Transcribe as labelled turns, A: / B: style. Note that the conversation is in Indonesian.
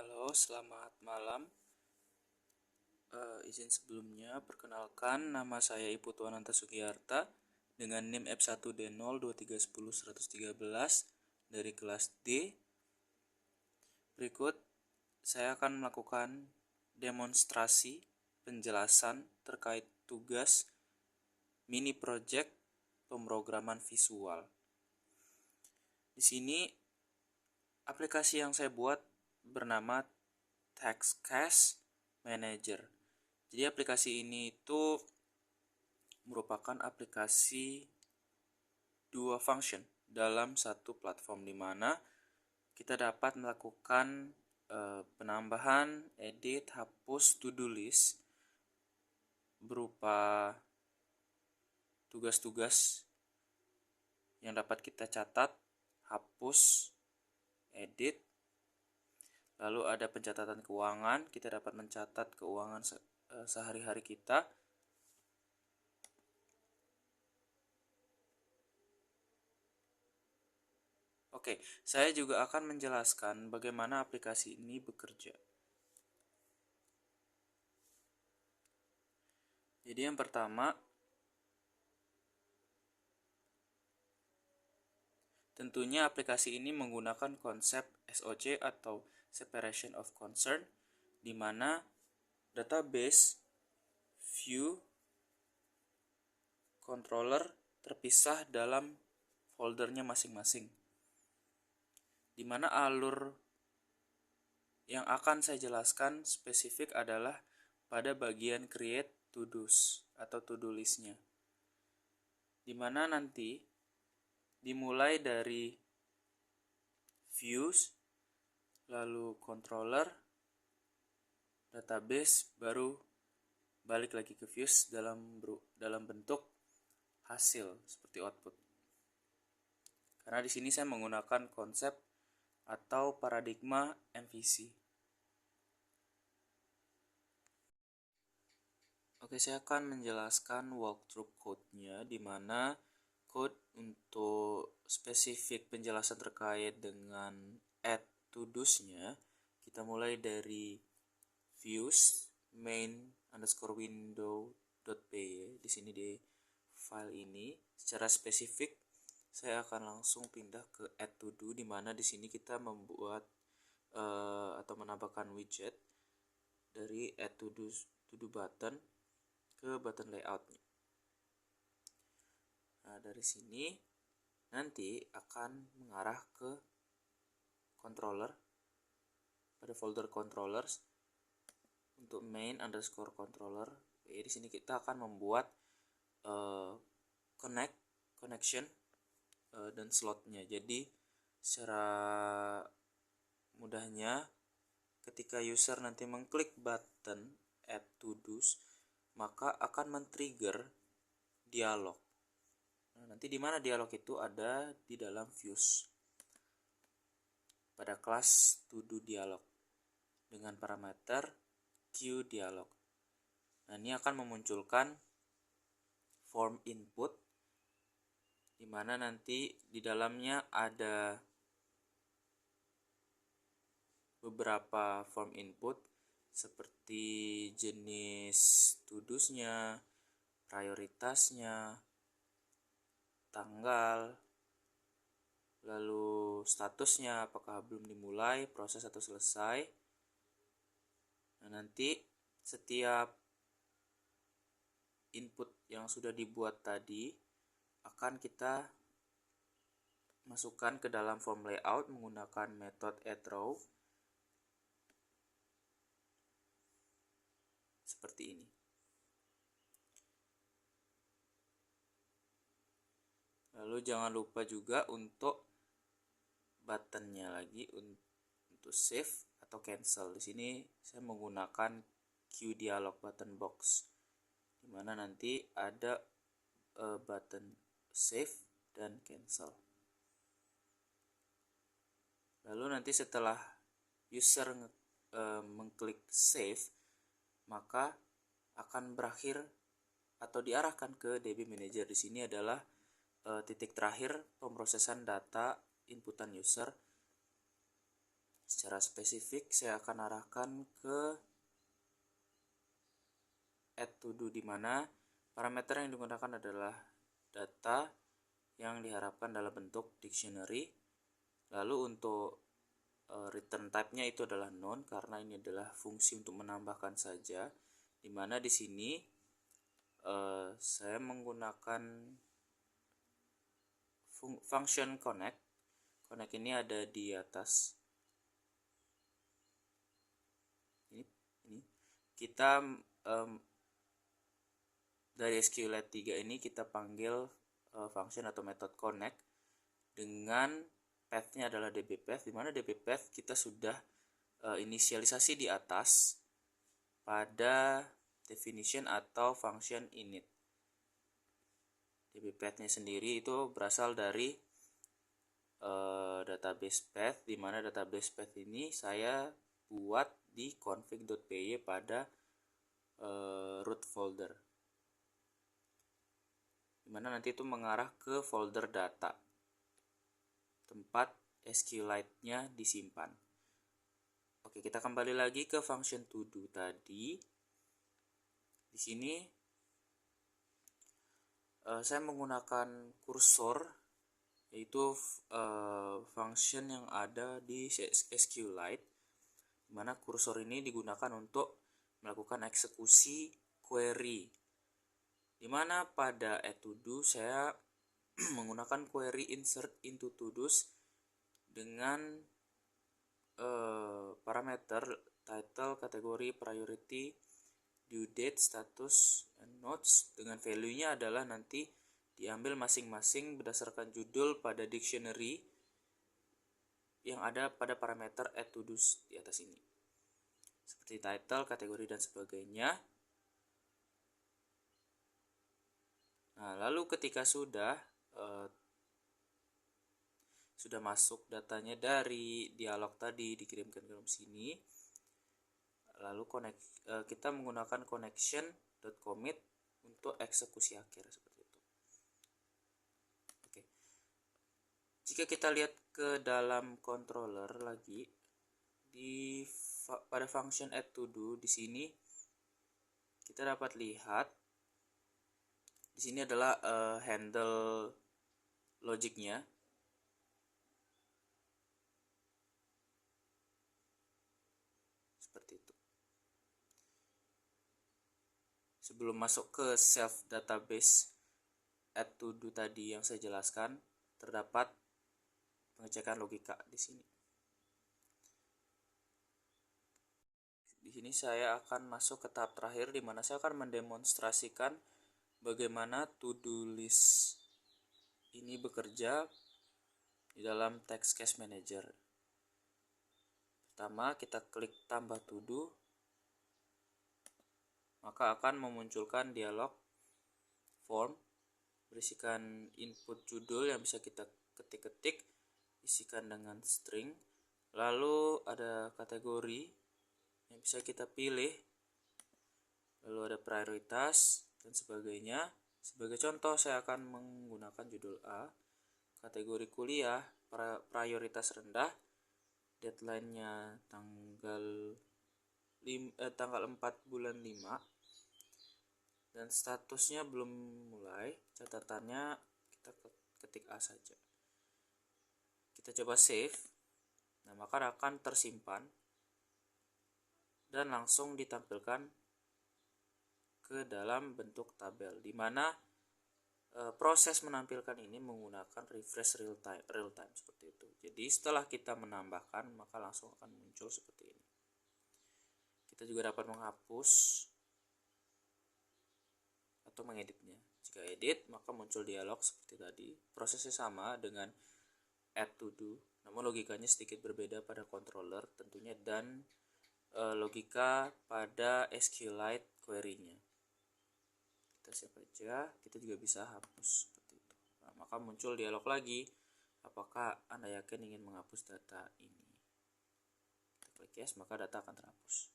A: Halo, selamat malam. Izin sebelumnya, perkenalkan nama saya Ipu Tuananta Sugiyarta dengan NIM F1D02310-113 dari kelas D. Berikut, saya akan melakukan demonstrasi penjelasan terkait tugas mini project pemrograman visual. Di sini, aplikasi yang saya buat bernama TextCast Manager. Jadi aplikasi ini itu merupakan aplikasi dua function dalam satu platform, di mana kita dapat melakukan penambahan, edit, hapus to-do list berupa tugas-tugas yang dapat kita catat, hapus, edit. Lalu ada pencatatan keuangan, kita dapat mencatat keuangan sehari-hari kita. Oke, saya juga akan menjelaskan bagaimana aplikasi ini bekerja. Jadi yang pertama, tentunya aplikasi ini menggunakan konsep SOC atau Separation of Concern, di mana database, view, controller terpisah dalam foldernya masing-masing. Di mana alur yang akan saya jelaskan spesifik adalah pada bagian create to-dos atau to-do list-nya. Di mana nanti dimulai dari views, lalu controller, database, baru balik lagi ke views dalam bentuk hasil seperti output. Karena di sini saya menggunakan konsep atau paradigma MVC. Oke, saya akan menjelaskan walkthrough code-nya, di mana code untuk spesifik penjelasan terkait dengan add to-dos-nya, kita mulai dari views main_window.py. Di sini di file ini secara spesifik saya akan langsung pindah ke add to do, di mana di sini kita membuat atau menambahkan widget dari add to do button ke button layoutnya. Nah, dari sini nanti akan mengarah ke controller, pada folder controllers untuk main_controller. Di sini kita akan membuat connection dan slotnya. Jadi secara mudahnya, ketika user nanti mengklik button add to dos, maka akan men-trigger dialog. Nah, nanti di mana dialog itu ada di dalam views pada kelas to do dialog dengan parameter queue dialog. Nah, ini akan memunculkan form input, di mana nanti di dalamnya ada beberapa form input seperti jenis to-dos-nya, prioritasnya, tanggal, lalu statusnya apakah belum dimulai, proses atau selesai. Nah, nanti setiap input yang sudah dibuat tadi akan kita masukkan ke dalam form layout menggunakan metode addRow seperti ini. Lalu jangan lupa juga untuk buttonnya lagi untuk save atau cancel. Di sini saya menggunakan queue dialog button box, di mana nanti ada button save dan cancel. Lalu nanti setelah user mengklik save, maka akan berakhir atau diarahkan ke DB Manager. Di sini adalah titik terakhir pemrosesan data inputan user Secara spesifik saya akan arahkan ke add to do, di mana parameter yang digunakan adalah data yang diharapkan dalam bentuk dictionary. Lalu untuk return type-nya itu adalah none, karena ini adalah fungsi untuk menambahkan saja, di mana di sini saya menggunakan function connect. Connect ini ada di atas. Ini kita dari SQLite 3 ini kita panggil function atau method connect dengan path-nya adalah dbpath, di mana dbpath kita sudah inisialisasi di atas pada definition atau function init. dbpath-nya sendiri itu berasal dari database path, di mana database path ini saya buat di config.py pada root folder, dimana nanti itu mengarah ke folder data tempat SQLite-nya disimpan. Oke, kita kembali lagi ke function to do tadi. Di sini saya menggunakan kursor, yaitu function yang ada di SQLite, dimana kursor ini digunakan untuk melakukan eksekusi query, dimana pada add to do saya menggunakan query insert into to do's dengan parameter title, kategori, priority, due date, status, and notes, dengan value-nya adalah nanti diambil masing-masing berdasarkan judul pada dictionary yang ada pada parameter add to do's di atas ini, seperti title, kategori, dan sebagainya. Nah, lalu ketika sudah masuk datanya dari dialog tadi dikirimkan ke dalam sini, lalu kita menggunakan connection.commit untuk eksekusi akhir seperti itu. Oke. Jika kita lihat ke dalam controller lagi, pada function add to do di sini kita dapat lihat di sini adalah handle logiknya. Seperti itu. Sebelum masuk ke self database add to do tadi yang saya jelaskan, terdapat pengecekan logika di sini. Di sini saya akan masuk ke tahap terakhir, di mana saya akan mendemonstrasikan bagaimana to do list ini bekerja di dalam text case manager. Pertama, kita klik tambah to do, maka akan memunculkan dialog form berisikan input judul yang bisa kita ketik-ketik, isikan dengan string, lalu ada kategori yang bisa kita pilih, lalu ada prioritas dan sebagainya. Sebagai contoh, saya akan menggunakan judul A, kategori kuliah, prioritas rendah, deadline-nya tanggal 4 bulan 5, dan statusnya belum mulai, catatannya kita ketik A saja. Kita coba save. Nah, maka akan tersimpan dan langsung ditampilkan ke dalam bentuk tabel, di mana proses menampilkan ini menggunakan refresh real time seperti itu. Jadi setelah kita menambahkan, maka langsung akan muncul seperti ini. Kita juga dapat menghapus atau mengeditnya. Jika edit, maka muncul dialog seperti tadi. Prosesnya sama dengan add to do, namun logikanya sedikit berbeda pada controller tentunya, dan logika pada SQLite query-nya. Kita save aja, kita juga bisa hapus seperti itu. Nah, maka muncul dialog lagi, apakah Anda yakin ingin menghapus data ini? Kita klik yes, maka data akan terhapus.